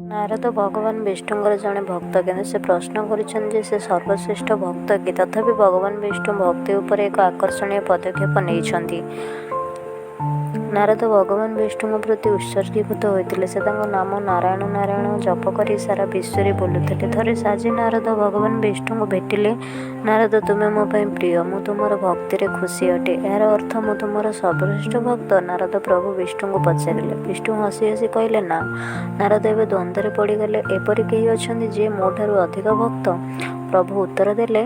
ନାରଦ ଭଗବାନ ବିଷ୍ଣୁଙ୍କର ଜଣେ ଭକ୍ତ, କିନ୍ତୁ ସେ ପ୍ରଶ୍ନ କରିଛନ୍ତି ଯେ ସେ ସର୍ବଶ୍ରେଷ୍ଠ ଭକ୍ତ କି? ତଥାପି ଭଗବାନ ବିଷ୍ଣୁ ଭକ୍ତି ଉପରେ ଏକ ଆକର୍ଷଣୀୟ ପଦକ୍ଷେପ ନେଇଛନ୍ତି। ନାରଦ ଭଗବାନ ବିଷ୍ଣୁଙ୍କ ପ୍ରତି ଉତ୍ସର୍ଗୀକୃତ ହୋଇଥିଲେ। ସେ ତାଙ୍କ ନାମ ନାରାୟଣ ନାରାୟଣ ଜପ କରି ସାରା ବିଶ୍ୱରେ ବୁଲୁଥିଲେ। ଥରେ ସାଜି ନାରଦ ଭଗବାନ ବିଷ୍ଣୁଙ୍କୁ ଭେଟିଲେ। ନାରଦ, ତୁମେ ମୋ ପାଇଁ ପ୍ରିୟ, ମୁଁ ତୁମର ଭକ୍ତିରେ ଖୁସି ଅଟେ। ଏହାର ଅର୍ଥ ମୁଁ ତୁମର ସର୍ବଶ୍ରେଷ୍ଠ ଭକ୍ତ? ନାରଦ ପ୍ରଭୁ ବିଷ୍ଣୁଙ୍କୁ ପଚାରିଲେ। ବିଷ୍ଣୁ ହସି ହସି କହିଲେ, ନା। ନାରଦ ଏବେ ଦ୍ୱନ୍ଦ୍ୱରେ ପଡ଼ିଗଲେ। ଏପରି କେହି ଅଛନ୍ତି ଯିଏ ମୋ ଠାରୁ ଅଧିକ ଭକ୍ତ? ପ୍ରଭୁ ଉତ୍ତର ଦେଲେ,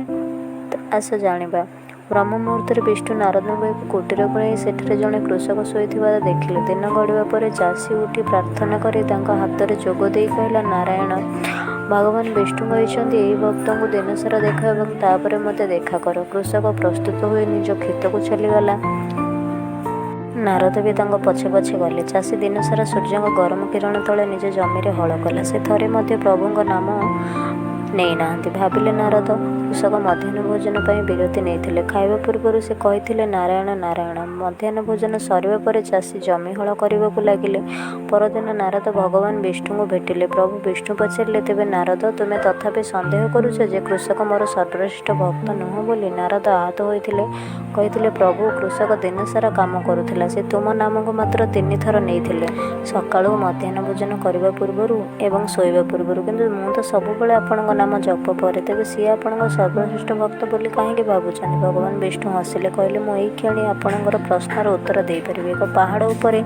ଆସ ଜାଣିବା। ବ୍ରହ୍ମ ମୁହୂର୍ତ୍ତରେ ବିଷ୍ଣୁ ନାରଦଙ୍କୁ ଏକ କୁଟୀରକୁ ନେଇ ସେଠାରେ ଜଣେ କୃଷକ ଶୋଇଥିବାର ଦେଖିଲେ। ଦିନ ଗଡ଼ିବା ପରେ ଚାଷୀ ଉଠି ପ୍ରାର୍ଥନା କରି ତାଙ୍କ ହାତରେ ଯୋଗ ଦେଇ କହିଲା, ନାରାୟଣ, ଭଗବାନ ବିଷ୍ଣୁ କହିଛନ୍ତି ଏହି ଭକ୍ତଙ୍କୁ ଦିନସାରା ଦେଖ ଏବଂ ତାପରେ ମୋତେ ଦେଖା କର। କୃଷକ ପ୍ରସ୍ତୁତ ହୋଇ ନିଜ କ୍ଷେତକୁ ଚାଲିଗଲା। ନାରଦ ବି ତାଙ୍କ ପଛେ ପଛେ ଗଲେ। ଚାଷୀ ଦିନସାରା ସୂର୍ଯ୍ୟଙ୍କ ଗରମ କିରଣ ତଳେ ନିଜ ଜମିରେ ହଳ କଲା। ସେ ଥରେ ମଧ୍ୟ ପ୍ରଭୁଙ୍କ ନାମ ନେଇନାହାନ୍ତି, ଭାବିଲେ ନାରଦ। କୃଷକ ମଧ୍ୟାହ୍ନ ଭୋଜନ ପାଇଁ ବିରତି ନେଇଥିଲେ। ଖାଇବା ପୂର୍ବରୁ ସେ କହିଥିଲେ, ନାରାୟଣ ନାରାୟଣ। ମଧ୍ୟାହ୍ନ ଭୋଜନ ସରିବା ପରେ ଚାଷୀ ଜମି ହଳ କରିବାକୁ ଲାଗିଲେ। ପରଦିନ ନାରଦ ଭଗବାନ ବିଷ୍ଣୁଙ୍କୁ ଭେଟିଲେ। ପ୍ରଭୁ ବିଷ୍ଣୁ ପଚାରିଲେ, ତେବେ ନାରଦ, ତୁମେ ତଥାପି ସନ୍ଦେହ କରୁଛ ଯେ କୃଷକ ମୋର ସର୍ବଶ୍ରେଷ୍ଠ ଭକ୍ତ ନୁହଁ ବୋଲି? ନାରଦ ଆହତ ହୋଇଥିଲେ। କହିଥିଲେ, ପ୍ରଭୁ, କୃଷକ ଦିନସାରା କାମ କରୁଥିଲା। ସେ ତୁମ ନାମକୁ ମାତ୍ର 3 ଥର ନେଇଥିଲେ, ସକାଳୁ, ମଧ୍ୟାହ୍ନ ଭୋଜନ କରିବା ପୂର୍ବରୁ ଏବଂ ଶୋଇବା ପୂର୍ବରୁ। କିନ୍ତୁ ମୁଁ ତ ସବୁବେଳେ ଆପଣଙ୍କ ନାମ ଜପ କରେ। ତେବେ ସିଏ ଆପଣଙ୍କ ସର୍ବଶ୍ରେଷ୍ଠ ଭକ୍ତ ବୋଲି କାହିଁକି ଭାବୁଛନ୍ତି? ଭଗବାନ ବିଷ୍ଣୁ ହସିଲେ। କହିଲେ, ମୁଁ ଏହି କ୍ଷଣି ଆପଣଙ୍କର ପ୍ରଶ୍ନର ଉତ୍ତର ଦେଇପାରିବି। ଏକ ପାହାଡ଼ ଉପରେ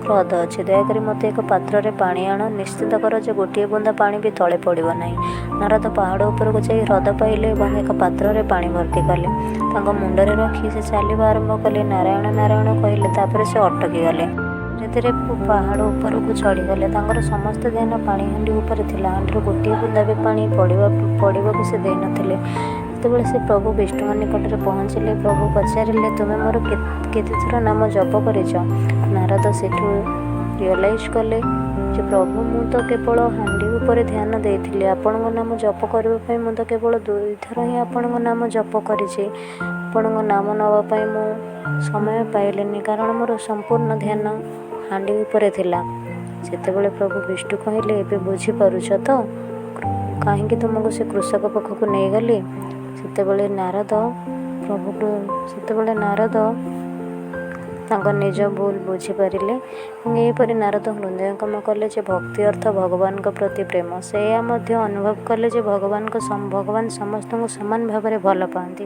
ହ୍ରଦ ଅଛି। ଦୟାକରି ମୋତେ ଏକ ପାତ୍ରରେ ପାଣି ଆଣ। ନିଶ୍ଚିତ କର ଯେ ଗୋଟିଏ ବୁନ୍ଦା ପାଣି ବି ତଳେ ପଡ଼ିବ ନାହିଁ। ନାରଦ ପାହାଡ଼ ଉପରକୁ ଯାଇ ହ୍ରଦ ପାଇଲେ ଏବଂ ଏକ ପାତ୍ରରେ ପାଣି ଭର୍ତ୍ତି କଲେ। ତାଙ୍କ ମୁଣ୍ଡରେ ରଖି ସେ ଚାଲିବା ଆରମ୍ଭ କଲେ। ନାରାୟଣ ନାରାୟଣ କହିଲେ। ତାପରେ ସେ ଅଟକିଗଲେ। ଧୀରେ ଧୀରେ ପାହାଡ଼ ଉପରକୁ ଚଢ଼ିଗଲେ। ତାଙ୍କର ସମସ୍ତ ଧ୍ୟାନ ପାଣି ହାଣ୍ଡି ଉପରେ ଥିଲା। ହାଣ୍ଡିରୁ ଗୋଟିଏ ବୁନ୍ଦା ବି ପାଣି ପଡ଼ିବାକୁ ସେ ଦେଇନଥିଲେ। ଯେତେବେଳେ ସେ ପ୍ରଭୁ ବିଷ୍ଣୁଙ୍କ ନିକଟରେ ପହଞ୍ଚିଲେ, ପ୍ରଭୁ ପଚାରିଲେ, ତୁମେ ମୋର କେତେଥର ନାମ ଜପ କରିଛ? ନାରଦ ସେଠୁ ରିଅଲାଇଜ୍ କଲେ ଯେ ପ୍ରଭୁ, ମୁଁ ତ କେବଳ ହାଣ୍ଡି ଉପରେ ଧ୍ୟାନ ଦେଇଥିଲି। ଆପଣଙ୍କ ନାମ ଜପ କରିବା ପାଇଁ ମୁଁ ତ କେବଳ 2 ଥର ହିଁ ଆପଣଙ୍କ ନାମ ଜପ କରିଛି। ଆପଣଙ୍କ ନାମ ନେବା ପାଇଁ ମୁଁ ସମୟ ପାଇଲିନି, କାରଣ ମୋର ସମ୍ପୂର୍ଣ୍ଣ ଧ୍ୟାନ ହାଣ୍ଡି ଉପରେ ଥିଲା। ସେତେବେଳେ ପ୍ରଭୁ ବିଷ୍ଣୁ କହିଲେ, ଏବେ ବୁଝିପାରୁଛ ତ କାହିଁକି ତୁମକୁ ସେ କୃଷକ ପାଖକୁ ନେଇଗଲି? ସେତେବେଳେ ନାରଦ ତାଙ୍କ ନିଜ ଭୁଲ ବୁଝିପାରିଲେ ଏବଂ ଏହିପରି ନାରଦ ହୃଦୟଙ୍ଗମ କଲେ ଯେ ଭକ୍ତି ଅର୍ଥ ଭଗବାନଙ୍କ ପ୍ରତି ପ୍ରେମ। ସେ ଏହା ମଧ୍ୟ ଅନୁଭବ କଲେ ଯେ ଭଗବାନ ସମସ୍ତଙ୍କୁ ସମାନ ଭାବରେ ଭଲ ପାଆନ୍ତି।